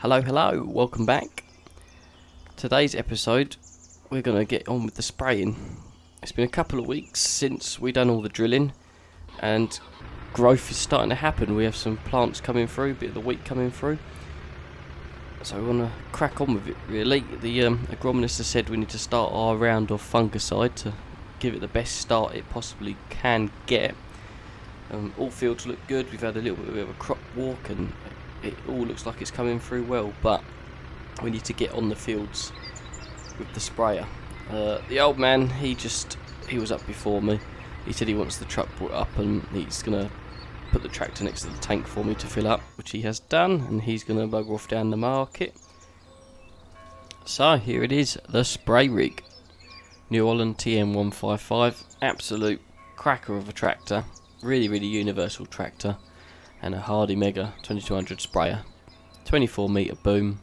Hello, welcome back. Today's episode, we're going to get on with the spraying. It's been a couple of weeks since we done all the drilling, and growth is starting to happen. We have some plants coming through, a bit of the wheat coming through. So we want to crack on with it really. The agronomist has said we need to start our round of fungicide to give it the best start it possibly can get. All fields look good. We've had a little bit of a crop walk and it all looks like it's coming through well, but we need to get on the fields with the sprayer. The old man, he was up before me. He said he wants the truck brought up and he's going to put the tractor next to the tank for me to fill up, which he has done, and he's going to bugger off down the market. So here it is, the spray rig. New Holland TM155, absolute cracker of a tractor, really universal tractor, and a Hardy Mega 2200 sprayer, 24 metre boom.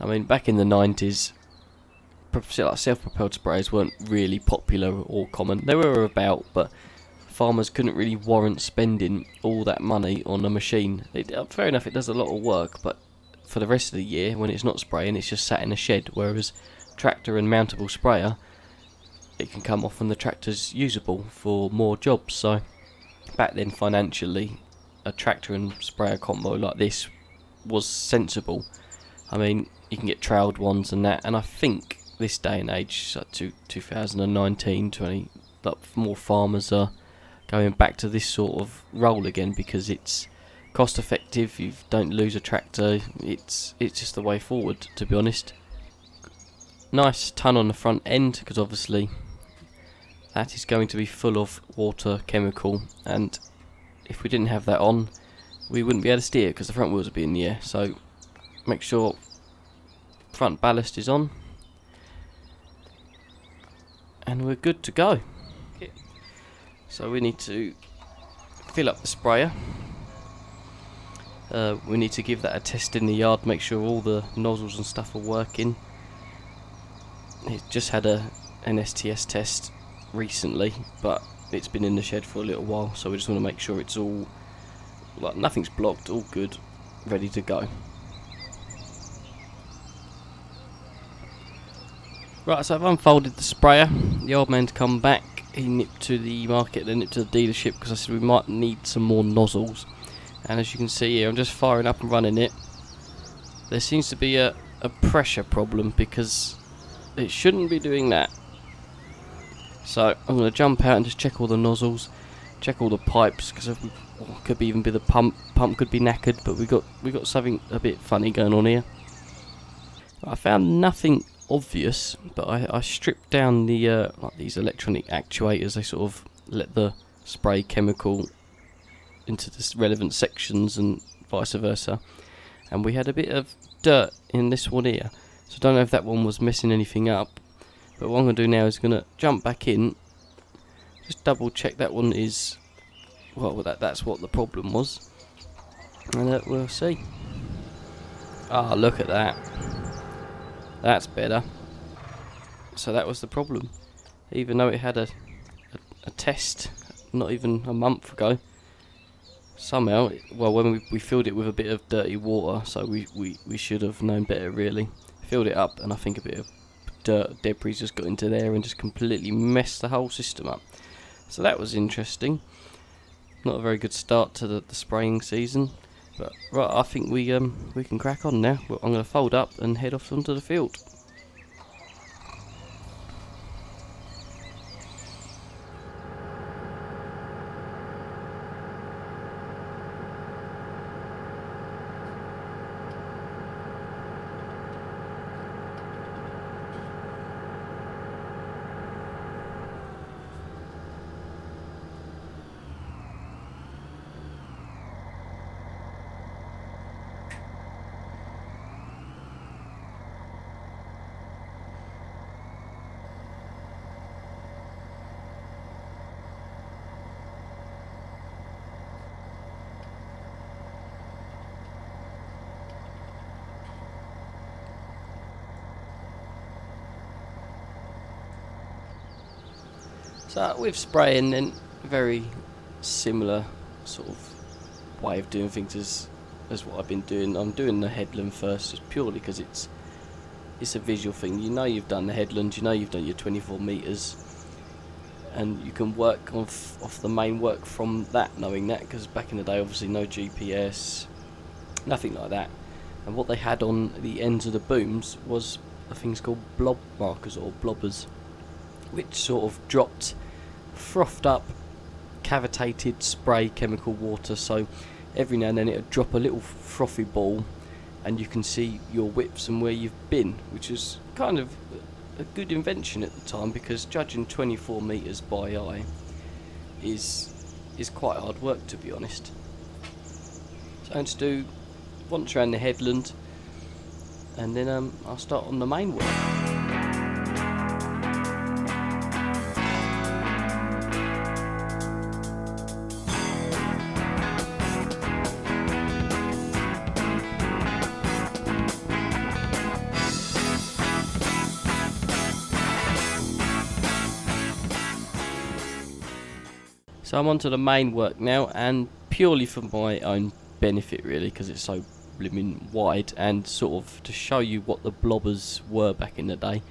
I mean, back in the 90s, self-propelled sprayers weren't really popular or common. They were about, but farmers couldn't really warrant spending all that money on a machine. Fair enough, it does a lot of work, but for the rest of the year, when it's not spraying, it's just sat in a shed, whereas tractor and mountable sprayer, it can come off when the tractor's usable for more jobs. So back then, financially, a tractor and sprayer combo like this was sensible. I mean, you can get trailed ones and that, and I think this day and age, so 2019, 20, more farmers are going back to this sort of role again because it's cost effective. You don't lose a tractor. It's just the way forward, to be honest. Nice ton on the front end, because obviously that is going to be full of water, chemical, and if we didn't have that on, we wouldn't be able to steer because the front wheels would be in the air. So make sure front ballast is on, and we're good to go. So we need to fill up the sprayer. We need to give that a test in the yard, make sure all the nozzles and stuff are working. It just had an STS test recently, but it's been in the shed for a little while, so we just want to make sure it's all, like, nothing's blocked, all good, ready to go. Right, so I've unfolded the sprayer. The old man's come back. He nipped to the market, then nipped to the dealership because I said we might need some more nozzles. And as you can see here, I'm just firing up and running it. There seems to be a pressure problem because it shouldn't be doing that. So I'm going to jump out and just check all the nozzles, check all the pipes, because could be even be the pump. Pump could be knackered, but we got something a bit funny going on here. I found nothing obvious, but I stripped down the like these electronic actuators. They sort of let the spray chemical into the relevant sections and vice versa, and we had a bit of dirt in this one here. So I don't know if that one was messing anything up, but what I'm going to do now is going to jump back in, just double check that one is, well, that's what the problem was, and we'll see. Ah, look at that. That's better. So that was the problem. Even though it had a test not even a month ago, somehow, when we filled it with a bit of dirty water, so we should have known better really. Filled it up, and I think a bit of dirt, debris just got into there and just completely messed the whole system up. So that was interesting. Not a very good start to the spraying season. But right, I think we can crack on now. I'm going to fold up and head off onto the field. So with spraying, then very similar sort of way of doing things as That's what I've been doing. I'm doing the headland first just purely because it's a visual thing. You know you've done the headland, you know you've done your 24 metres, and you can work off the main work from that, knowing that, because back in the day obviously no GPS, nothing like that. And what they had on the ends of the booms was things called blob markers or blobbers, which sort of dropped frothed up cavitated spray chemical water, so every now and then it would drop a little frothy ball and you can see your widths and where you've been, which is kind of a good invention at the time, because judging 24 metres by eye is quite hard work, to be honest. So I'm going to do once around the headland, and then I'll start on the main work. So I'm onto the main work now, and purely for my own benefit really, because it's so blimmin' wide, and sort of to show you what the blobbers were back in the day.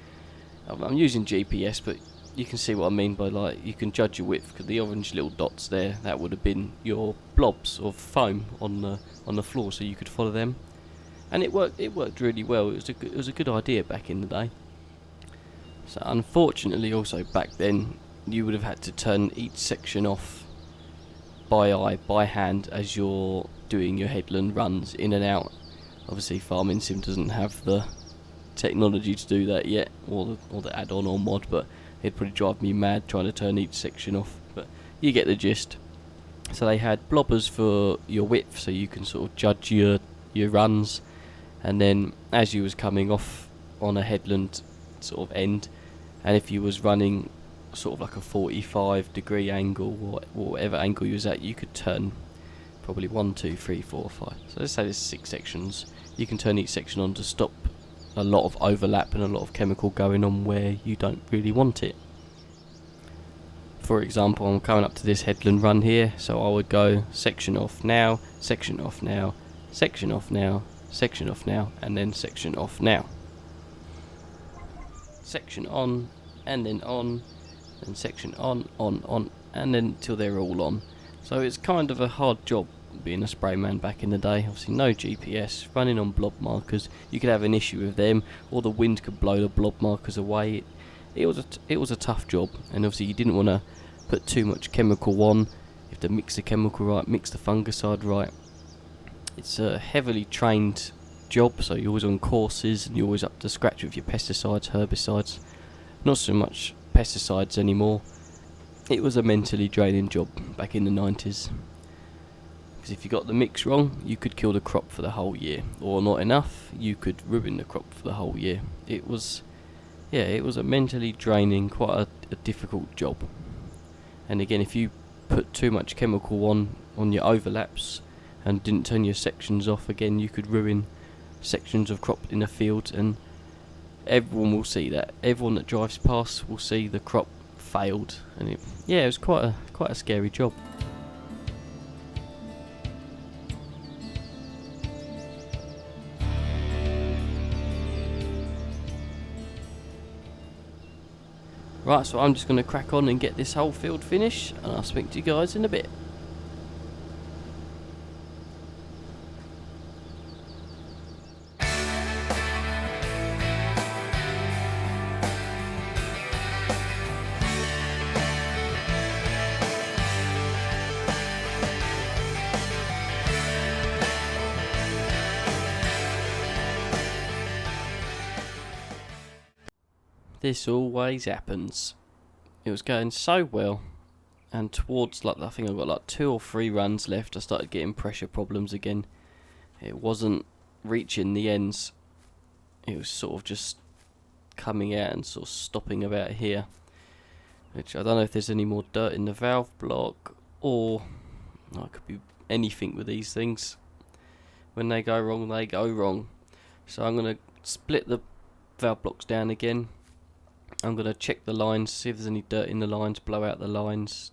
I'm using GPS, but you can see what I mean by, like, you can judge your width, because the orange little dots there, that would have been your blobs of foam on the floor, so you could follow them. And it worked really well. It was a good idea back in the day. So unfortunately also back then you would have had to turn each section off by eye, by hand, as you're doing your headland runs in and out. Obviously Farming Sim doesn't have the technology to do that yet, or the add-on or mod, but it'd probably drive me mad trying to turn each section off, but you get the gist. So they had blobbers for your width, so you can sort of judge your runs, and then as you was coming off on a headland sort of end, and if you was running sort of like a 45-degree angle, or whatever angle you was at, you could turn probably 1, 2, 3, 4, 5. So let's say there's 6 sections. You can turn each section on to stop a lot of overlap and a lot of chemical going on where you don't really want it. For example, I'm coming up to this headland run here, so I would go section off now, section off now, section off now, section off now, and then section off now. Section on, and then on, then section on, and then till they're all on. So it's kind of a hard job being a sprayman back in the day. Obviously no GPS, running on blob markers. You could have an issue with them, or the wind could blow the blob markers away. It was a tough job, and obviously you didn't want to put too much chemical on. You have to mix the chemical right, mix the fungicide right. It's a heavily trained job, so you're always on courses and you're always up to scratch with your pesticides, herbicides. Not so much pesticides anymore. It was a mentally draining job back in the 90s, because if you got the mix wrong, you could kill the crop for the whole year, or not enough, you could ruin the crop for the whole year. It was a mentally draining, quite a difficult job. And again, if you put too much chemical on your overlaps and didn't turn your sections off, again you could ruin sections of crop in a field, and everyone will see that. Everyone that drives past will see the crop failed, and it was quite a scary job. Right, so I'm just going to crack on and get this whole field finished, and I'll speak to you guys in a bit. This always happens. It was going so well, and towards, like, I think I got like 2 or 3 runs left, I started getting pressure problems again. It wasn't reaching the ends. It was sort of just coming out and sort of stopping about here, which I don't know if there's any more dirt in the valve block, or it could be anything with these things. When they go wrong, they go wrong. So I'm going to split the valve blocks down again. I'm going to check the lines, see if there's any dirt in the lines, blow out the lines,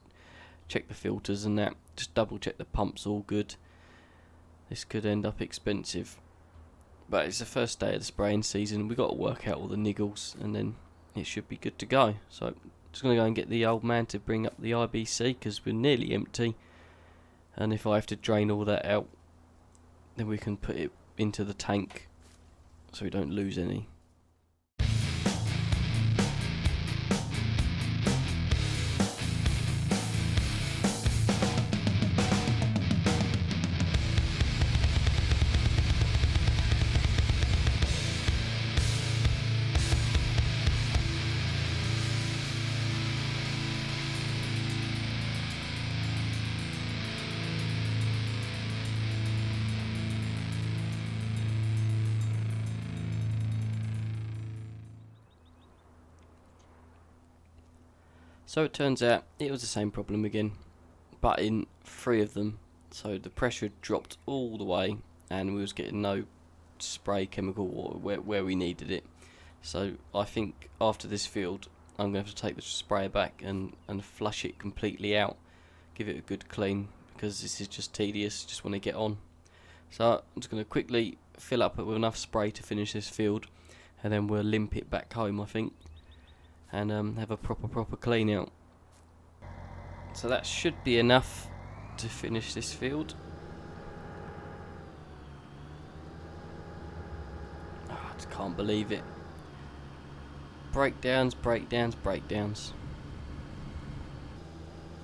check the filters and that, just double check the pump's all good. this could end up expensive. But it's the first day of the spraying season. We've got to work out all the niggles and then it should be good to go. So I'm just going to go and get the old man to bring up the IBC because we're nearly empty. And if I have to drain all that out, then we can put it into the tank so we don't lose any. So it turns out it was the same problem again, but in 3 of them. So the pressure dropped all the way and we was getting no spray chemical water where we needed it. So I think after this field I'm going to have to take the sprayer back and flush it completely out, give it a good clean, because this is just tedious, just want to get on. So I'm just going to quickly fill up with enough spray to finish this field and then we'll limp it back home, I think, and have a proper clean out. So that should be enough to finish this field. Oh, I just can't believe it. Breakdowns.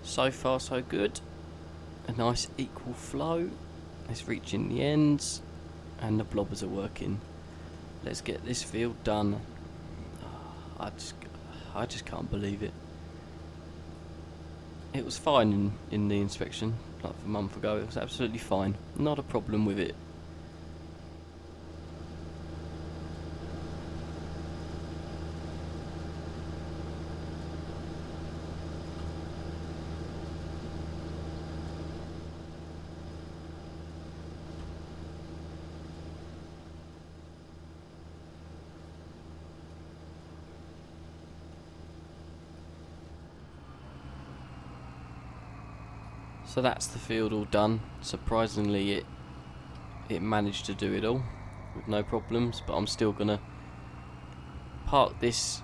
So far so good. A nice equal flow. It's reaching the ends and the blobbers are working. Let's get this field done. Oh, I just can't believe it. It was fine in the inspection, like a month ago. It was absolutely fine. Not a problem with it. So that's the field all done. Surprisingly it managed to do it all with no problems, but I'm still gonna park this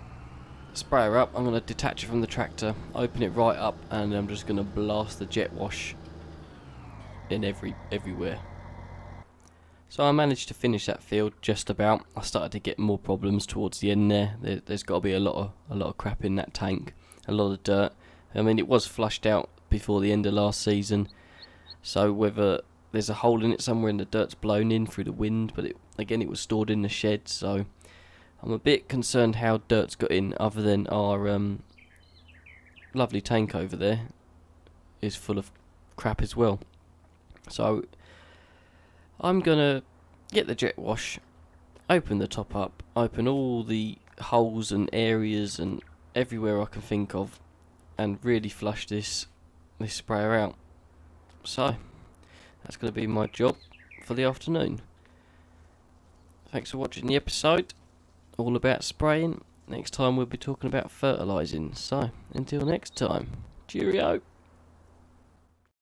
sprayer up. I'm gonna detach it from the tractor, open it right up, and I'm just gonna blast the jet wash in everywhere. So I managed to finish that field just about. I started to get more problems towards the end there. There's got to be a lot of crap in that tank, a lot of dirt. I mean, it was flushed out before the end of last season, so whether there's a hole in it somewhere and the dirt's blown in through the wind, but it was stored in the shed, so I'm a bit concerned how dirt's got in, other than our lovely tank over there is full of crap as well. So I'm gonna get the jet wash, open the top up, open all the holes and areas and everywhere I can think of, and really flush this sprayer out. So that's going to be my job for the afternoon. Thanks for watching the episode all about spraying. Next time we'll be talking about fertilising. So until next time, cheerio.